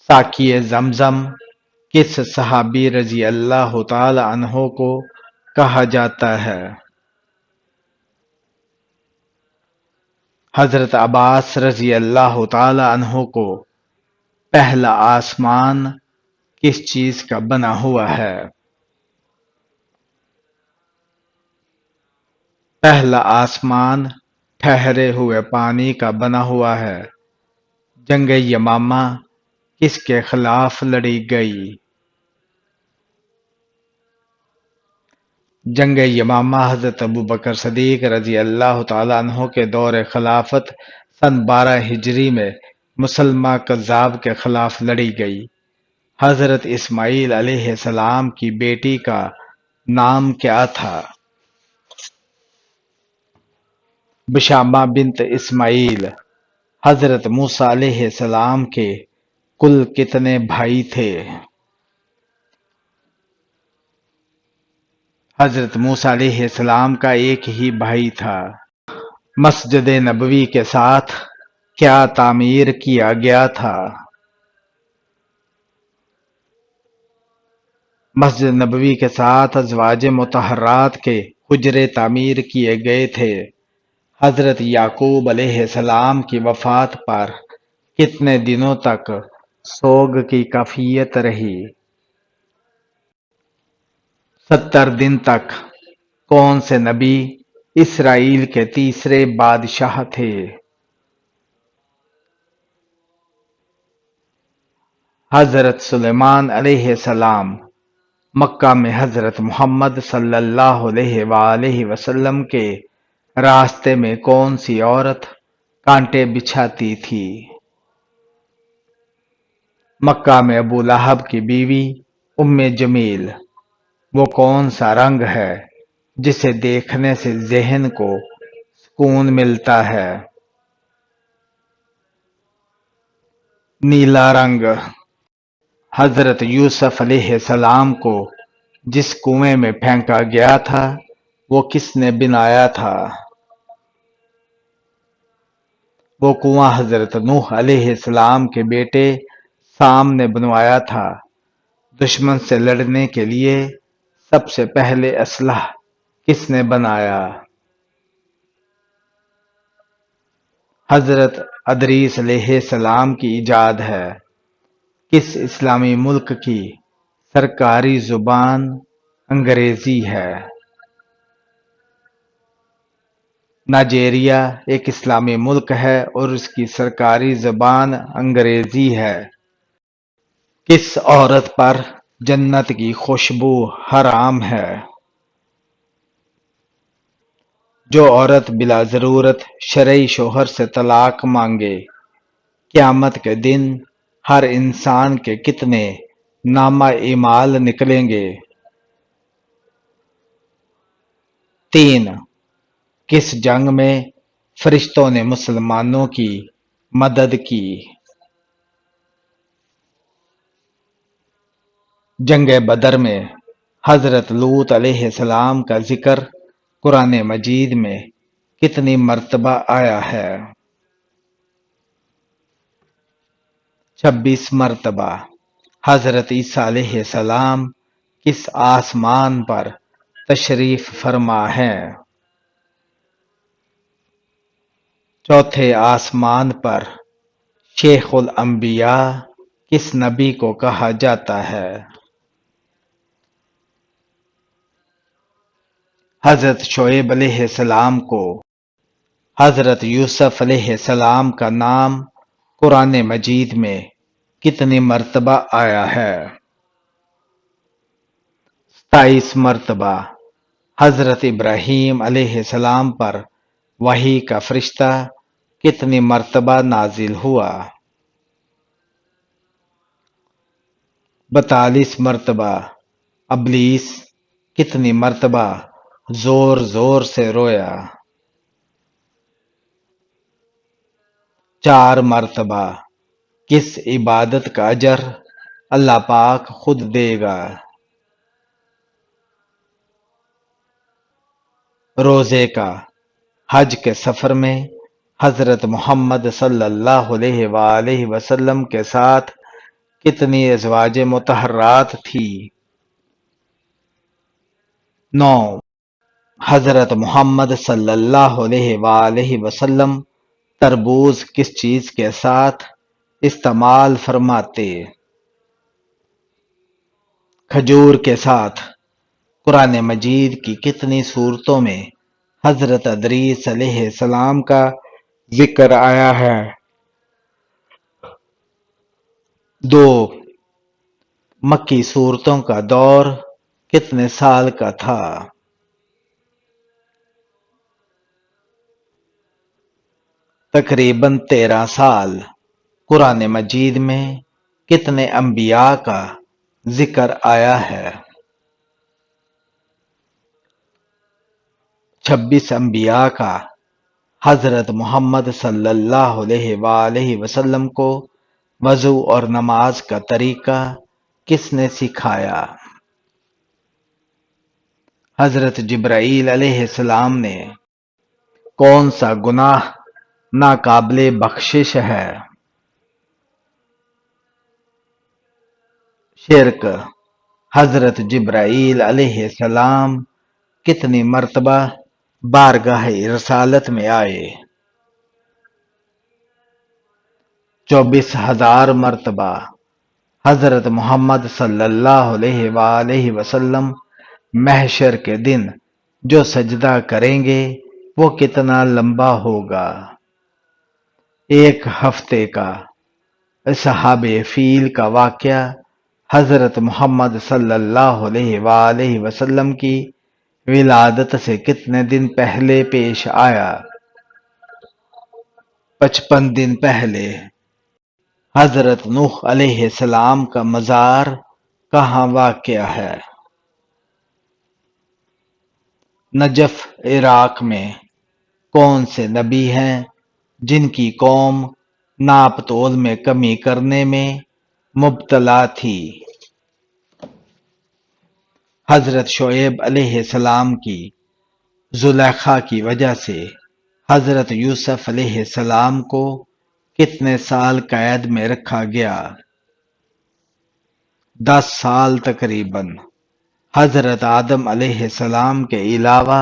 ساقی زمزم کس صحابی رضی اللہ تعالی عنہ کو کہا جاتا ہے؟ حضرت عباس رضی اللہ تعالی عنہ کو پہلا آسمان کس چیز کا بنا ہوا ہے؟ پہلا آسمان ٹھہرے ہوئے پانی کا بنا ہوا ہے۔ جنگ یمامہ کس کے خلاف لڑی گئی؟ جنگ یمامہ حضرت ابوبکر صدیق رضی اللہ تعالیٰ عنہ کے دور خلافت سن 12 ہجری میں مسلمہ کذاب کے خلاف لڑی گئی۔ حضرت اسماعیل علیہ السلام کی بیٹی کا نام کیا تھا؟ بشامہ بنت اسماعیل۔ حضرت موسیٰ علیہ السلام کے کل کتنے بھائی تھے؟ حضرت موسیٰ علیہ السلام کا ایک ہی بھائی تھا۔ مسجد نبوی کے ساتھ کیا تعمیر کیا گیا تھا؟ مسجد نبوی کے ساتھ ازواج مطہرات کے حجرے تعمیر کیے گئے تھے۔ حضرت یعقوب علیہ السلام کی وفات پر کتنے دنوں تک سوگ کی کیفیت رہی؟ 70 دن تک۔ کون سے نبی اسرائیل کے تیسرے بادشاہ تھے؟ حضرت سلیمان علیہ السلام۔ مکہ میں حضرت محمد صلی اللہ علیہ وآلہ وسلم کے راستے میں کون سی عورت کانٹے بچھاتی تھی؟ مکہ میں ابو لہب کی بیوی ام جمیل۔ وہ کون سا رنگ ہے جسے دیکھنے سے ذہن کو سکون ملتا ہے؟ نیلا رنگ۔ حضرت یوسف علیہ السلام کو جس کنویں میں پھینکا گیا تھا وہ کس نے بنایا تھا؟ وہ کنواں حضرت نوح علیہ السلام کے بیٹے سام نے بنوایا تھا۔ دشمن سے لڑنے کے لیے سب سے پہلے اسلحہ کس نے بنایا؟ حضرت ادریس علیہ السلام کی ایجاد ہے۔ کس اسلامی ملک کی سرکاری زبان انگریزی ہے؟ نائجیریا ایک اسلامی ملک ہے اور اس کی سرکاری زبان انگریزی ہے۔ کس عورت پر جنت کی خوشبو حرام ہے؟ جو عورت بلا ضرورت شرعی شوہر سے طلاق مانگے۔ قیامت کے دن ہر انسان کے کتنے نامہ اعمال نکلیں گے؟ 3۔ کس جنگ میں فرشتوں نے مسلمانوں کی مدد کی؟ جنگ بدر میں حضرت لوط علیہ السلام کا ذکر قرآن مجید میں کتنی مرتبہ آیا ہے؟ 26 مرتبہ۔ حضرت عیسیٰ علیہ السلام کس آسمان پر تشریف فرما ہیں؟ چوتھے آسمان پر شیخ الانبیاء کس نبی کو کہا جاتا ہے؟ حضرت شعیب علیہ السلام کو حضرت یوسف علیہ السلام کا نام قرآن مجید میں کتنی مرتبہ آیا ہے؟ 27 مرتبہ۔ حضرت ابراہیم علیہ السلام پر وحی کا فرشتہ کتنی مرتبہ نازل ہوا؟ 42 مرتبہ۔ ابلیس کتنی مرتبہ زور زور سے رویا؟ 4 مرتبہ۔ کس عبادت کا اجر اللہ پاک خود دے گا؟ روزے کا۔ حج کے سفر میں حضرت محمد صلی اللہ علیہ وآلہ وسلم کے ساتھ کتنی ازواج مطہرات تھی؟ 9. حضرت محمد صلی اللہ علیہ وآلہ وسلم تربوز کس چیز کے ساتھ استعمال فرماتے؟ کھجور کے ساتھ۔ قرآن مجید کی کتنی صورتوں میں حضرت ادریس علیہ السلام کا ذکر آیا ہے؟ 2. مکی صورتوں کا دور کتنے سال کا تھا؟ تقریباً 13 سال۔ قرآن مجید میں کتنے انبیاء کا ذکر آیا ہے؟ 26 انبیاء کا۔ حضرت محمد صلی اللہ علیہ وآلہ وسلم کو وضو اور نماز کا طریقہ کس نے سکھایا؟ حضرت جبرائیل علیہ السلام نے۔ کون سا گناہ ناقابل بخشش ہے؟ شرک۔ حضرت جبرائیل علیہ السلام کتنی مرتبہ بارگاہ رسالت میں آئے؟ 24,000 مرتبہ۔ حضرت محمد صلی اللہ علیہ وآلہ وسلم محشر کے دن جو سجدہ کریں گے وہ کتنا لمبا ہوگا؟ 1 ہفتے کا۔ اصحاب فیل کا واقعہ حضرت محمد صلی اللہ علیہ وآلہ وسلم کی ولادت سے کتنے دن پہلے پیش آیا؟ 55 دن پہلے۔ حضرت نوح علیہ السلام کا مزار کہاں واقع ہے؟ نجف، عراق میں۔ کون سے نبی ہیں جن کی قوم ناپ تول میں کمی کرنے میں مبتلا تھی؟ حضرت شعیب علیہ السلام کی زلیخا کی وجہ سے حضرت یوسف علیہ السلام کو کتنے سال قید میں رکھا گیا؟ 10 سال تقریباً۔ حضرت آدم علیہ السلام کے علاوہ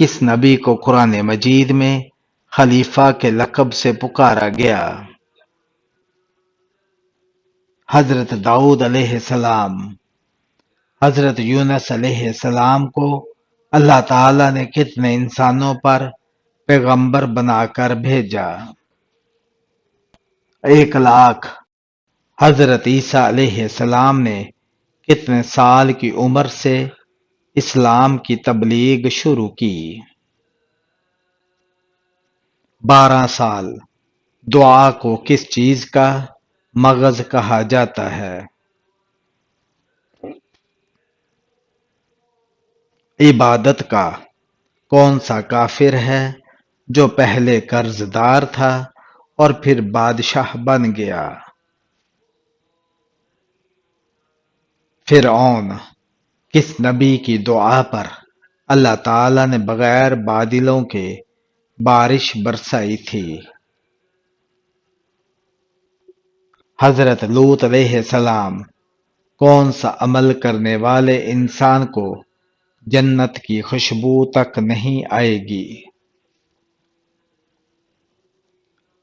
کس نبی کو قرآن مجید میں خلیفہ کے لقب سے پکارا گیا؟ حضرت داؤد علیہ السلام۔ حضرت یونس علیہ السلام کو اللہ تعالیٰ نے کتنے انسانوں پر پیغمبر بنا کر بھیجا؟ 1,00,000۔ حضرت عیسیٰ علیہ السلام نے کتنے سال کی عمر سے اسلام کی تبلیغ شروع کی؟ 12 سال۔ دعا کو کس چیز کا مغز کہا جاتا ہے؟ عبادت کا۔ کون سا کافر ہے جو پہلے قرض دار تھا اور پھر بادشاہ بن گیا؟ فرعون۔ کس نبی کی دعا پر اللہ تعالیٰ نے بغیر بادلوں کے بارش برسائی تھی؟ حضرت لوط علیہ السلام۔ کون سا عمل کرنے والے انسان کو جنت کی خوشبو تک نہیں آئے گی؟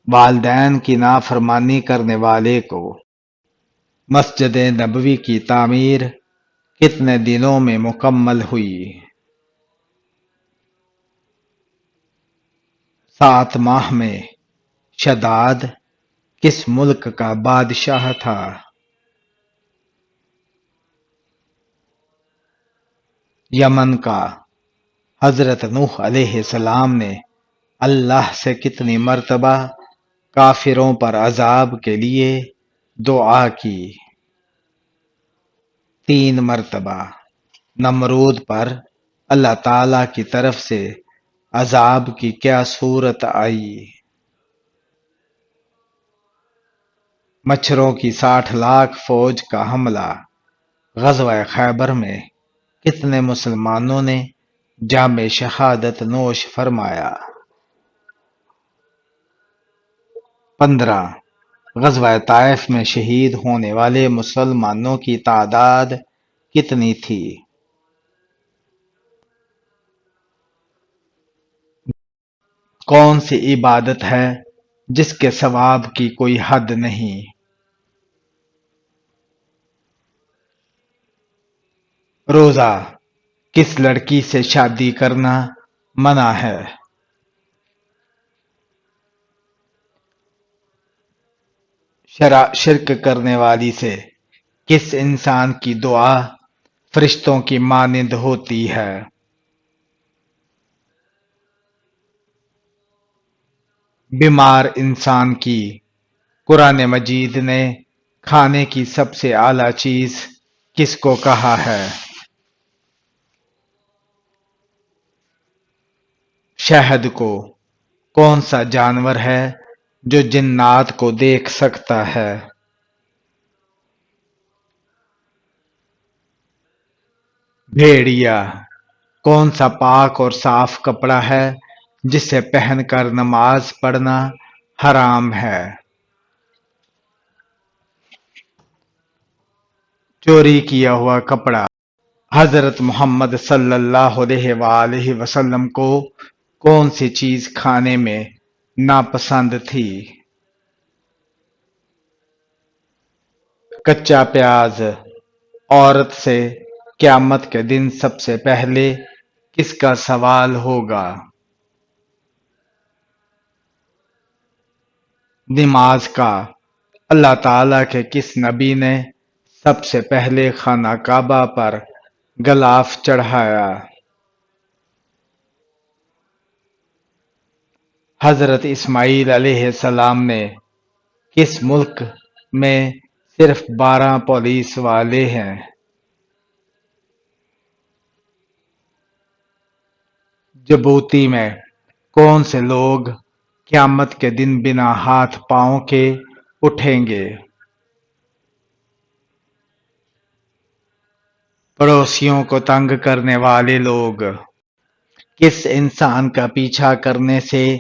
والدین کی نافرمانی کرنے والے کو۔ مسجد نبوی کی تعمیر کتنے دنوں میں مکمل ہوئی؟ 7 ماہ میں۔ شداد کس ملک کا بادشاہ تھا؟ یمن کا۔ حضرت نوح علیہ السلام نے اللہ سے کتنی مرتبہ کافروں پر عذاب کے لیے دعا کی؟ 3 مرتبہ۔ نمرود پر اللہ تعالی کی طرف سے عذاب کی کیا صورت آئی؟ مچھروں کی 60 لاکھ فوج کا حملہ۔ غزوہ خیبر میں کتنے مسلمانوں نے جام شہادت نوش فرمایا؟ 15۔ غزوہ طائف میں شہید ہونے والے مسلمانوں کی تعداد کتنی تھی؟ کون سی عبادت ہے جس کے ثواب کی کوئی حد نہیں؟ روزہ کس لڑکی سے شادی کرنا منع ہے؟ شرک کرنے والی سے کس انسان کی دعا فرشتوں کی مانند ہوتی ہے؟ بیمار انسان کی قرآن مجید نے کھانے کی سب سے اعلیٰ چیز کس کو کہا ہے؟ شہد کو کون سا جانور ہے جو جنات کو دیکھ سکتا ہے؟ بھیڑیا کون سا پاک اور صاف کپڑا ہے جسے پہن کر نماز پڑھنا حرام ہے؟ چوری کیا ہوا کپڑا حضرت محمد صلی اللہ علیہ وآلہ وسلم کو کون سی چیز کھانے میں ناپسند تھی؟ کچا پیاز۔ عورت سے قیامت کے دن سب سے پہلے کس کا سوال ہوگا؟ نماز کا اللہ تعالیٰ کے کس نبی نے سب سے پہلے خانہ کعبہ پر غلاف چڑھایا؟ حضرت اسماعیل علیہ السلام نے کس ملک میں صرف 12 پولیس والے ہیں؟ جبوتی میں کون سے لوگ قیامت کے دن بنا ہاتھ پاؤں کے اٹھیں گے؟ پڑوسیوں کو تنگ کرنے والے لوگ۔ کس انسان کا پیچھا کرنے سے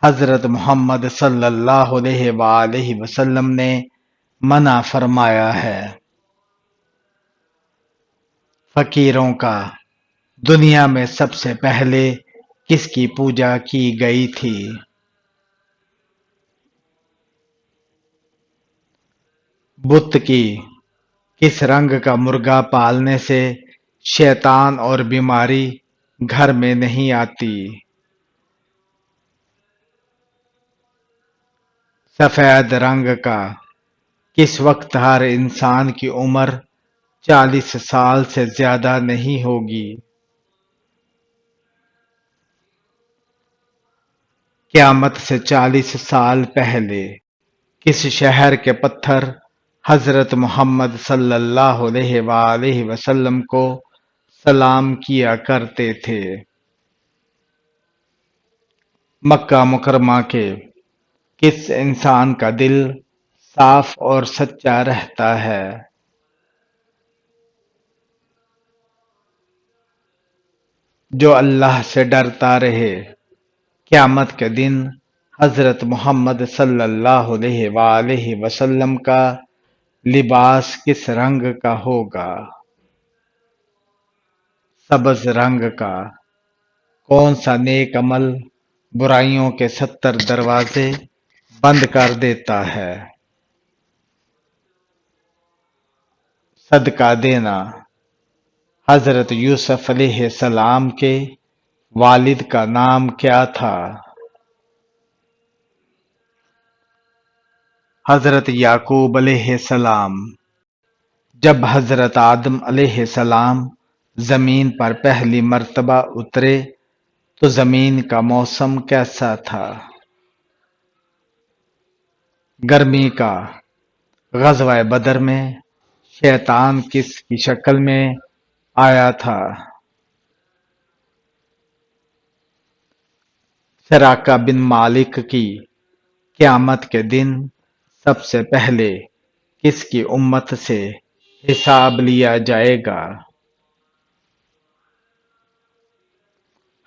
حضرت محمد صلی اللہ علیہ وآلہ وسلم نے منع فرمایا ہے؟ فقیروں کا دنیا میں سب سے پہلے کس کی پوجا کی گئی تھی؟ بت کی کس رنگ کا مرغا پالنے سے شیطان اور بیماری گھر میں نہیں آتی؟ سفید رنگ کا کس وقت ہر انسان کی عمر 40 سال سے زیادہ نہیں ہوگی؟ قیامت سے 40 سال پہلے کس شہر کے پتھر حضرت محمد صلی اللہ علیہ وآلہ وسلم کو سلام کیا کرتے تھے؟ مکہ مکرمہ کے کس انسان کا دل صاف اور سچا رہتا ہے؟ جو اللہ سے ڈرتا رہے۔ قیامت کے دن حضرت محمد صلی اللہ علیہ وآلہ وسلم کا لباس کس رنگ کا ہوگا؟ سبز رنگ کا۔ کون سا نیک عمل برائیوں کے 70 دروازے بند کر دیتا ہے؟ صدقہ دینا۔ حضرت یوسف علیہ السلام کے والد کا نام کیا تھا؟ حضرت یعقوب علیہ السلام۔ جب حضرت آدم علیہ السلام زمین پر پہلی مرتبہ اترے تو زمین کا موسم کیسا تھا؟ گرمی کا۔ غزوہ بدر میں شیطان کس کی شکل میں آیا تھا؟ سراقہ بن مالک کی قیامت کے دن سب سے پہلے کس کی امت سے حساب لیا جائے گا؟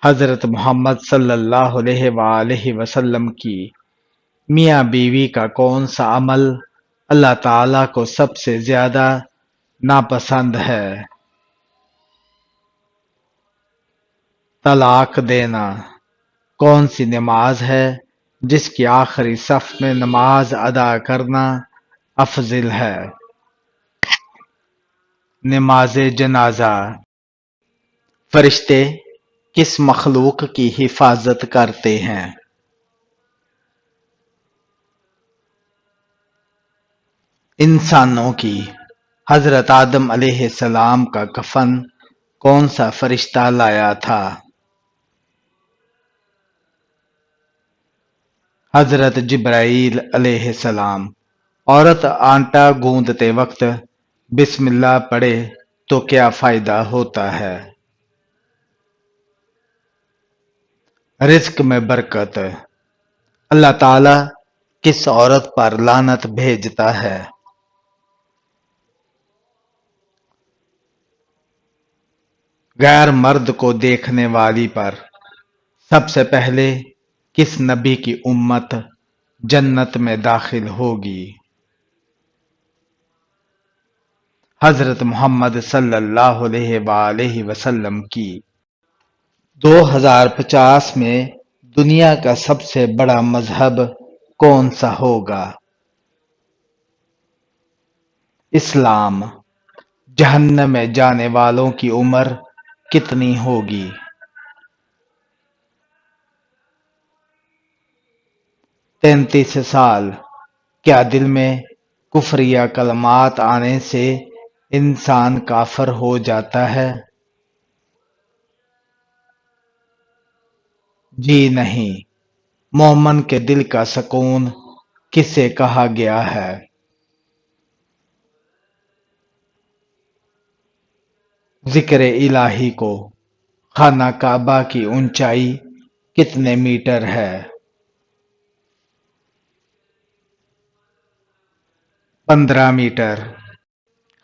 حضرت محمد صلی اللہ علیہ وآلہ وسلم کی میاں بیوی کا کون سا عمل اللہ تعالی کو سب سے زیادہ ناپسند ہے؟ طلاق دینا۔ کون سی نماز ہے جس کی آخری صف میں نماز ادا کرنا افضل ہے؟ نماز جنازہ۔ فرشتے کس مخلوق کی حفاظت کرتے ہیں؟ انسانوں کی۔ حضرت آدم علیہ السلام کا کفن کون سا فرشتہ لایا تھا؟ حضرت جبرائیل علیہ السلام۔ عورت آٹا گوندتے وقت بسم اللہ پڑھے تو کیا فائدہ ہوتا ہے؟ رزق میں برکت۔ اللہ تعالی کس عورت پر لعنت بھیجتا ہے؟ غیر مرد کو دیکھنے والی پر۔ سب سے پہلے کس نبی کی امت جنت میں داخل ہوگی؟ حضرت محمد صلی اللہ علیہ وآلہ وسلم کی۔ 2050 میں دنیا کا سب سے بڑا مذہب کون سا ہوگا؟ اسلام۔ جہنم میں جانے والوں کی عمر کتنی ہوگی؟ 33 سال۔ کیا دل میں کفر یا کلمات آنے سے انسان کافر ہو جاتا ہے؟ جی نہیں۔ مومن کے دل کا سکون کسے کہا گیا ہے؟ ذکر الہی کو۔ خانہ کعبہ کی اونچائی کتنے میٹر ہے؟ 15 میٹر۔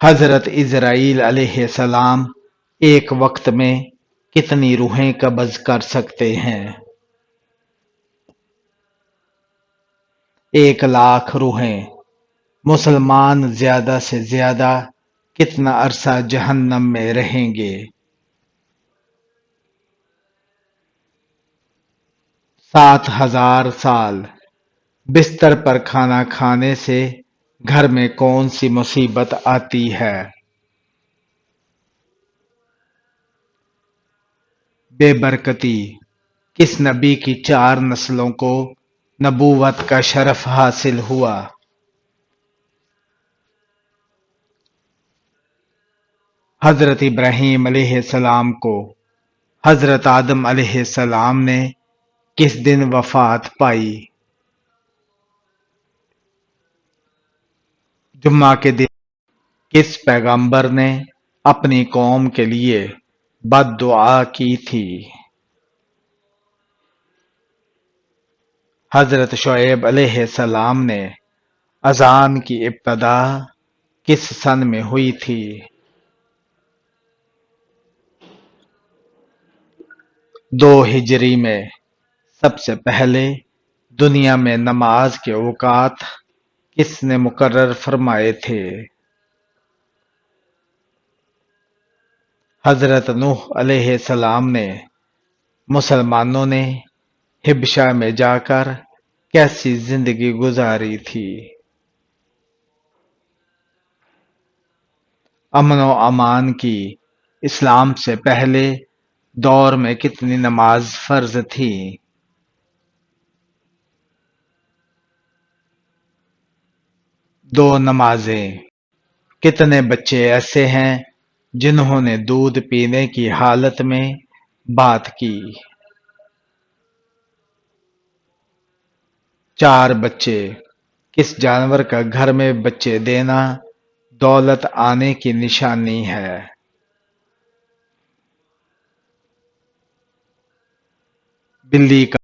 حضرت اسرائیل علیہ السلام ایک وقت میں کتنی روحیں قبض کر سکتے ہیں؟ 1,00,000 روحیں۔ مسلمان زیادہ سے زیادہ کتنا عرصہ جہنم میں رہیں گے؟ 7,000 سال۔ بستر پر کھانا کھانے سے گھر میں کون سی مصیبت آتی ہے؟ بے برکتی۔ کس نبی کی 4 نسلوں کو نبوت کا شرف حاصل ہوا؟ حضرت ابراہیم علیہ السلام کو۔ حضرت آدم علیہ السلام نے کس دن وفات پائی؟ جمعہ کے دن۔ کس پیغمبر نے اپنی قوم کے لیے بد دعا کی تھی؟ حضرت شعیب علیہ السلام نے۔ اذان کی ابتدا کس سن میں ہوئی تھی؟ 2 ہجری میں۔ سب سے پہلے دنیا میں نماز کے اوقات کس نے مقرر فرمائے تھے؟ حضرت نوح علیہ السلام نے۔ مسلمانوں نے حبشہ میں جا کر کیسی زندگی گزاری تھی؟ امن و امان کی۔ اسلام سے پہلے دور میں کتنی نماز فرض تھی؟ 2 نمازیں۔ کتنے بچے ایسے ہیں جنہوں نے دودھ پینے کی حالت میں بات کی؟ 4 بچے۔ کس جانور کا گھر میں بچے دینا دولت آنے کی نشانی ہے؟ بلی کا۔